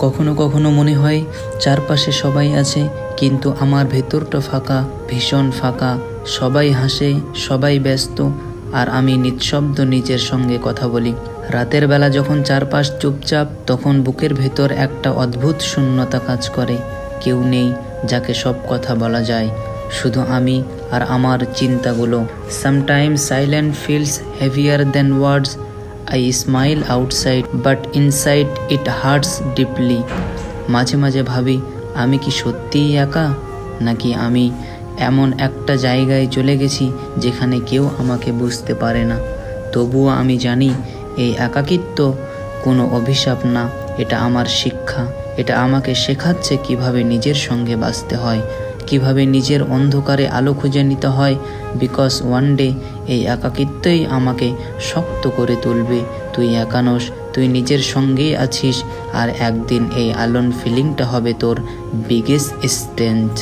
কখনো কখনো মনে হয় চারপাশে সবাই আছে, কিন্তু আমার ভেতরটা ফাঁকা, ভীষণ ফাঁকা। সবাই হাসে, সবাই ব্যস্ত, আর আমি নিঃশব্দ নিজের সঙ্গে কথা বলি। রাতের বেলা যখন চারপাশ চুপচাপ, তখন বুকের ভেতর একটা অদ্ভুত শূন্যতা কাজ করে। কেউ নেই যাকে সব কথা বলা যায়, শুধু আমি আর আমার চিন্তাগুলো। Sometimes silent feels heavier than words. I smile outside but inside it hurts deeply. মাঝে মাঝে ভাবি, আমি কি সত্যিই একা, নাকি আমি এমন একটা জায়গায় চলে গেছি যেখানে কেউ আমাকে বুঝতে পারে না। তবুও আমি জানি এই একাকিত্ব কোনো অভিশাপ না, এটা আমার শিক্ষা। এটা আমাকে শেখাচ্ছে কিভাবে নিজের সঙ্গে বাঁচতে হয়, কিভাবে নিজের অন্ধকারে আলো খুঁজে নিতে হয়। বিকজ ওয়ান ডে এই একাকিত্বই আমাকে শক্ত করে তুলবে। তুই একা নস, তুই নিজের সঙ্গেই আছিস, আর একদিন এই আলোন ফিলিংটা হবে তোর বিগেস্ট স্ট্রেংথ।